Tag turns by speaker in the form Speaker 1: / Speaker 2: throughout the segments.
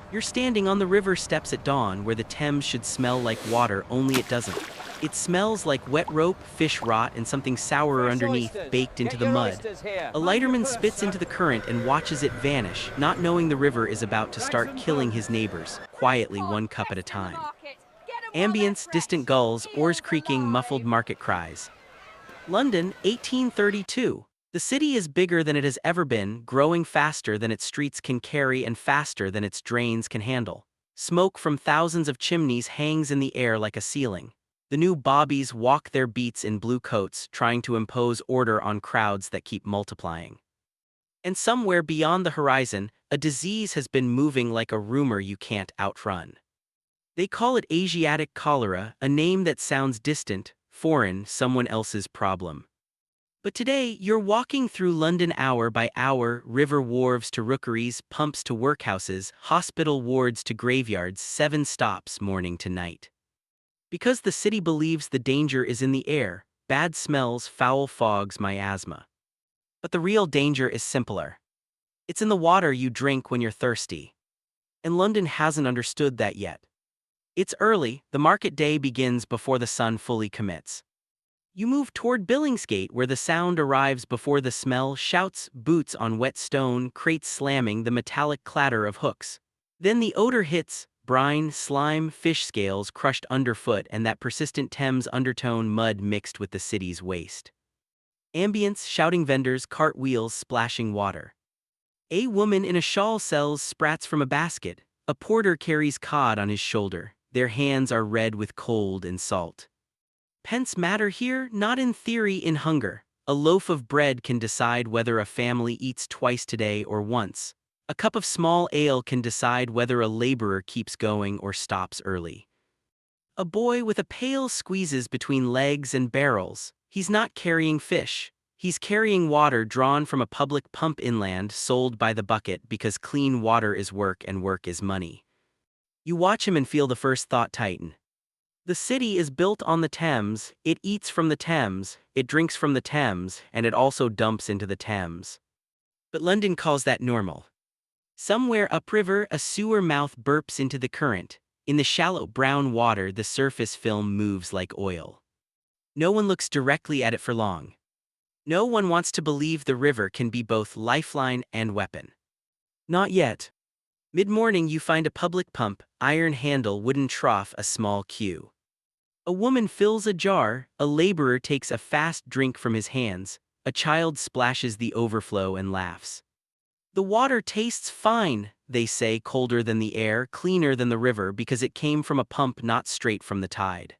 Speaker 1: You're standing on the river steps at dawn where the Thames should smell like water, only it doesn't. It smells like wet rope, fish rot, and something sourer
Speaker 2: Fresh
Speaker 1: underneath,
Speaker 2: oysters.
Speaker 1: baked into
Speaker 2: Get
Speaker 1: the
Speaker 2: your
Speaker 1: mud.
Speaker 2: oysters here.
Speaker 1: A
Speaker 2: Mind your
Speaker 1: lighterman
Speaker 2: purse,
Speaker 1: spits
Speaker 2: sir.
Speaker 1: into the current and watches it vanish, not knowing the river is about to start killing his neighbors, quietly one cup at a time. Ambience, distant gulls, oars creaking, muffled market cries. London, 1832. The city is bigger than it has ever been, growing faster than its streets can carry and faster than its drains can handle. Smoke from thousands of chimneys hangs in the air like a ceiling. The new bobbies walk their beats in blue coats, trying to impose order on crowds that keep multiplying. And somewhere beyond the horizon, a disease has been moving like a rumor you can't outrun. They call it Asiatic cholera, a name that sounds distant, foreign, someone else's problem. But today, you're walking through London hour by hour, river wharves to rookeries, pumps to workhouses, hospital wards to graveyards, 7 stops morning to night. Because the city believes the danger is in the air, bad smells, foul fogs, miasma. But the real danger is simpler. It's in the water you drink when you're thirsty. And London hasn't understood that yet. It's early, the market day begins before the sun fully commits. You move toward Billingsgate where the sound arrives before the smell, shouts, boots on wet stone, crates slamming, the metallic clatter of hooks. Then the odor hits, brine, slime, fish scales crushed underfoot, and that persistent Thames undertone, mud mixed with the city's waste. Ambience, shouting vendors, cartwheels splashing water. A woman in a shawl sells sprats from a basket. A porter carries cod on his shoulder. Their hands are red with cold and salt. Pence matter here, not in theory, in hunger. A loaf of bread can decide whether a family eats twice today or once. A cup of small ale can decide whether a laborer keeps going or stops early. A boy with a pail squeezes between legs and barrels. He's not carrying fish. He's carrying water drawn from a public pump inland, sold by the bucket because clean water is work and work is money. You watch him and feel the first thought tighten. The city is built on the Thames, it eats from the Thames, it drinks from the Thames, and it also dumps into the Thames. But London calls that normal. Somewhere upriver, a sewer mouth burps into the current. In the shallow brown water, the surface film moves like oil. No one looks directly at it for long. No one wants to believe the river can be both lifeline and weapon. Not yet. Mid-morning you find a public pump, iron handle, wooden trough, a small queue. A woman fills a jar, a laborer takes a fast drink from his hands, a child splashes the overflow and laughs. The water tastes fine, they say, colder than the air, cleaner than the river because it came from a pump not straight from the tide.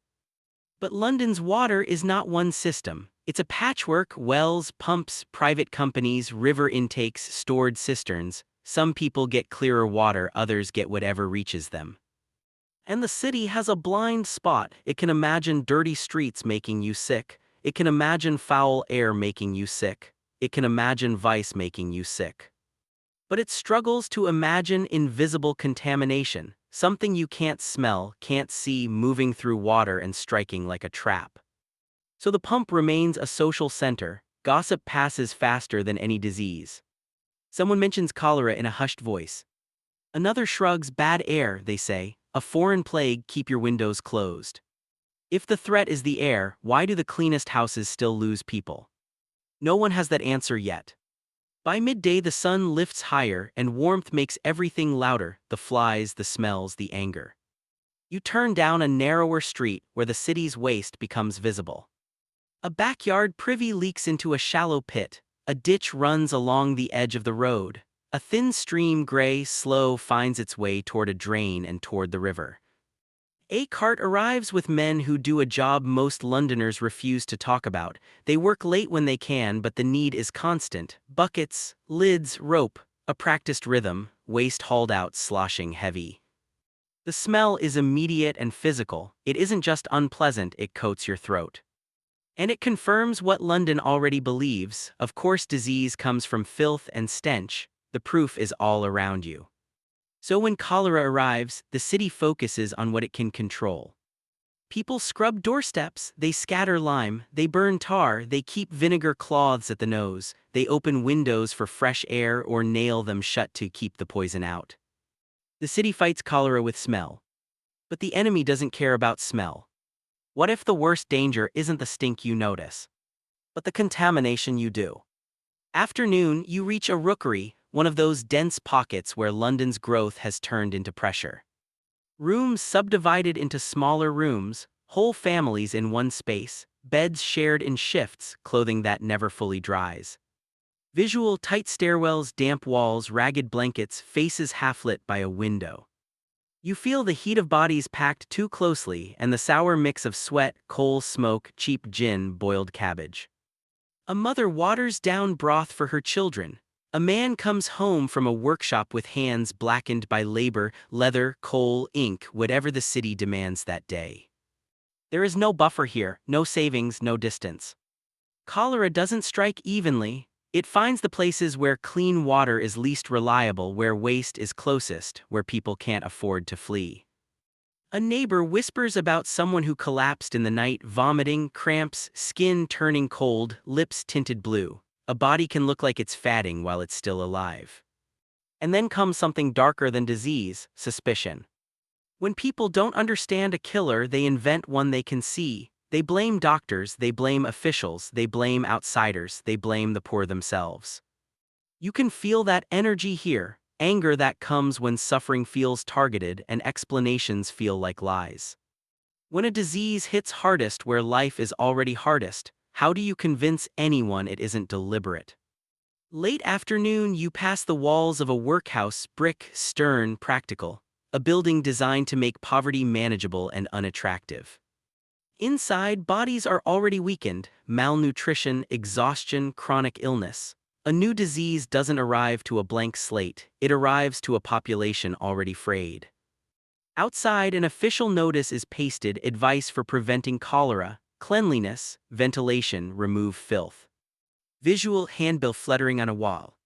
Speaker 1: But London's water is not one system. It's a patchwork: wells, pumps, private companies, river intakes, stored cisterns. Some people get clearer water, others get whatever reaches them. And the city has a blind spot. It can imagine dirty streets making you sick. It can imagine foul air making you sick. It can imagine vice making you sick. But it struggles to imagine invisible contamination, something you can't smell, can't see, moving through water and striking like a trap. So the pump remains a social center. Gossip passes faster than any disease. Someone mentions cholera in a hushed voice. Another shrugs. Bad air, they say. A foreign plague, keep your windows closed. If the threat is the air, why do the cleanest houses still lose people? No one has that answer yet. By midday the sun lifts higher and warmth makes everything louder, the flies, the smells, the anger. You turn down a narrower street where the city's waste becomes visible. A backyard privy leaks into a shallow pit, a ditch runs along the edge of the road. A thin stream, gray, slow, finds its way toward a drain and toward the river. A cart arrives with men who do a job most Londoners refuse to talk about. They work late when they can, but the need is constant. Buckets, lids, rope, a practiced rhythm, waste hauled out, sloshing heavy. The smell is immediate and physical. It isn't just unpleasant, it coats your throat. And it confirms what London already believes. Of course, disease comes from filth and stench. The proof is all around you. So when cholera arrives, the city focuses on what it can control. People scrub doorsteps, they scatter lime, they burn tar, they keep vinegar cloths at the nose, they open windows for fresh air or nail them shut to keep the poison out. The city fights cholera with smell. But the enemy doesn't care about smell. What if the worst danger isn't the stink you notice, but the contamination you do? Afternoon, you reach a rookery, one of those dense pockets where London's growth has turned into pressure. Rooms subdivided into smaller rooms, whole families in one space, beds shared in shifts, clothing that never fully dries. Visual tight stairwells, damp walls, ragged blankets, faces half-lit by a window. You feel the heat of bodies packed too closely and the sour mix of sweat, coal, smoke, cheap gin, boiled cabbage. A mother waters down broth for her children. A man comes home from a workshop with hands blackened by labor, leather, coal, ink, whatever the city demands that day. There is no buffer here, no savings, no distance. Cholera doesn't strike evenly. It finds the places where clean water is least reliable, where waste is closest, where people can't afford to flee. A neighbor whispers about someone who collapsed in the night, vomiting, cramps, skin turning cold, lips tinted blue. A body can look like it's fatting while it's still alive. And then comes something darker than disease, suspicion. When people don't understand a killer, they invent one they can see. They blame doctors, they blame officials, they blame outsiders, they blame the poor themselves. You can feel that energy here, anger that comes when suffering feels targeted and explanations feel like lies. When a disease hits hardest where life is already hardest, how do you convince anyone it isn't deliberate? Late afternoon, you pass the walls of a workhouse, brick, stern, practical, a building designed to make poverty manageable and unattractive. Inside, bodies are already weakened, malnutrition, exhaustion, chronic illness. A new disease doesn't arrive to a blank slate, it arrives to a population already frayed. Outside, an official notice is pasted, advice for preventing cholera, cleanliness, ventilation, remove filth. Visual handbill fluttering on a wall.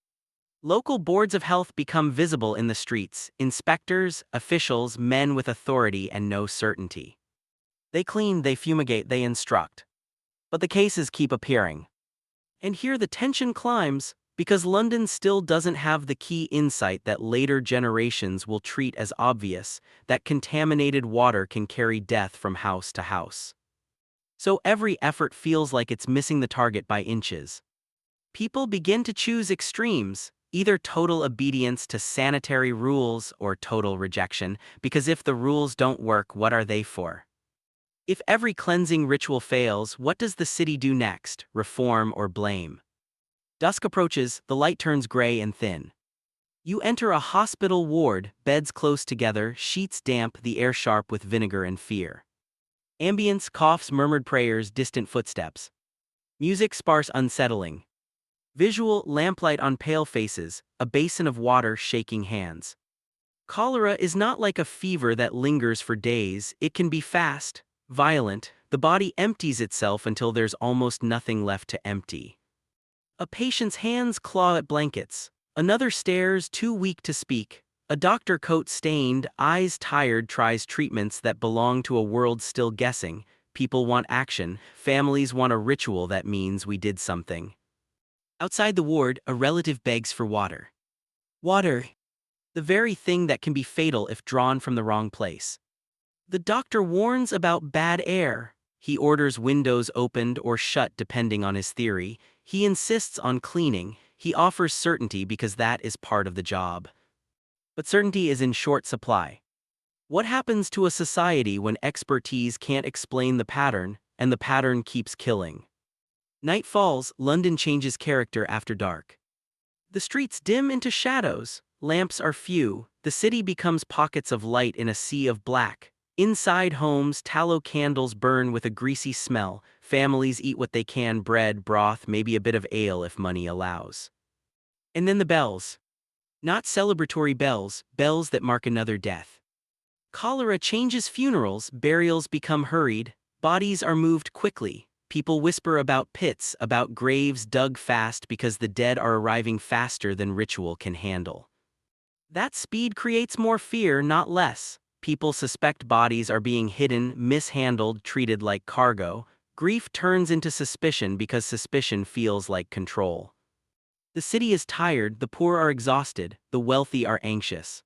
Speaker 1: Local boards of health become visible in the streets, inspectors, officials, men with authority and no certainty. They clean, they fumigate, they instruct. But the cases keep appearing. And here the tension climbs, because London still doesn't have the key insight that later generations will treat as obvious, that contaminated water can carry death from house to house. So every effort feels like it's missing the target by inches. People begin to choose extremes, either total obedience to sanitary rules or total rejection, because if the rules don't work, what are they for? If every cleansing ritual fails, what does the city do next, reform or blame? Dusk approaches, the light turns gray and thin. You enter a hospital ward, beds close together, sheets damp, the air sharp with vinegar and fear. Ambience, coughs, murmured prayers, distant footsteps. Music sparse, unsettling. Visual, lamplight on pale faces, a basin of water shaking hands. Cholera is not like a fever that lingers for days, it can be fast, violent, the body empties itself until there's almost nothing left to empty. A patient's hands claw at blankets, another stares, too weak to speak. A doctor, coat stained, eyes tired, tries treatments that belong to a world still guessing. People want action, families want a ritual that means we did something. Outside the ward, a relative begs for water. Water. The very thing that can be fatal if drawn from the wrong place. The doctor warns about bad air. He orders windows opened or shut depending on his theory. He insists on cleaning. He offers certainty because that is part of the job. But certainty is in short supply. What happens to a society when expertise can't explain the pattern, and the pattern keeps killing? Night falls, London changes character after dark. The streets dim into shadows, lamps are few, the city becomes pockets of light in a sea of black. Inside homes, tallow candles burn with a greasy smell, families eat what they can, bread, broth, maybe a bit of ale if money allows. And then the bells. Not celebratory bells, bells that mark another death. Cholera changes funerals, burials become hurried, bodies are moved quickly. People whisper about pits, about graves dug fast because the dead are arriving faster than ritual can handle. That speed creates more fear, not less. People suspect bodies are being hidden, mishandled, treated like cargo. Grief turns into suspicion because suspicion feels like control. The city is tired, the poor are exhausted, the wealthy are anxious.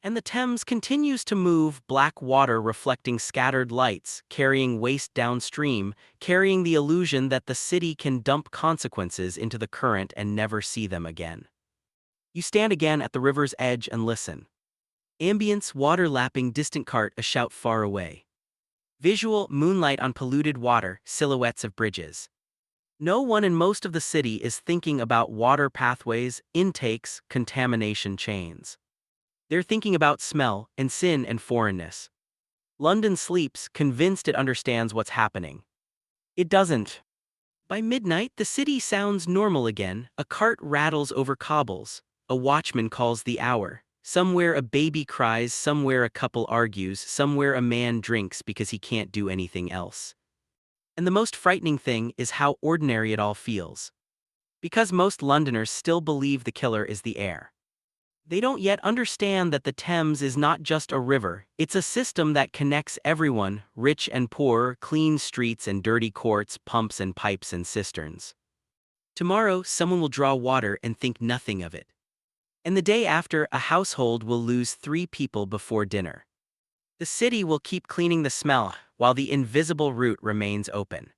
Speaker 1: And the Thames continues to move, black water reflecting scattered lights, carrying waste downstream, carrying the illusion that the city can dump consequences into the current and never see them again. You stand again at the river's edge and listen. Ambience, water lapping, distant cart, a shout far away. Visual, moonlight on polluted water, silhouettes of bridges. No one in most of the city is thinking about water pathways, intakes, contamination chains. They're thinking about smell and sin and foreignness. London sleeps, convinced it understands what's happening. It doesn't. By midnight, the city sounds normal again. A cart rattles over cobbles. A watchman calls the hour. Somewhere a baby cries, somewhere a couple argues, somewhere a man drinks because he can't do anything else. And the most frightening thing is how ordinary it all feels. Because most Londoners still believe the killer is the air. They don't yet understand that the Thames is not just a river, it's a system that connects everyone, rich and poor, clean streets and dirty courts, pumps and pipes and cisterns. Tomorrow, someone will draw water and think nothing of it. And the day after, a household will lose 3 people before dinner. The city will keep cleaning the smell, while the invisible route remains open.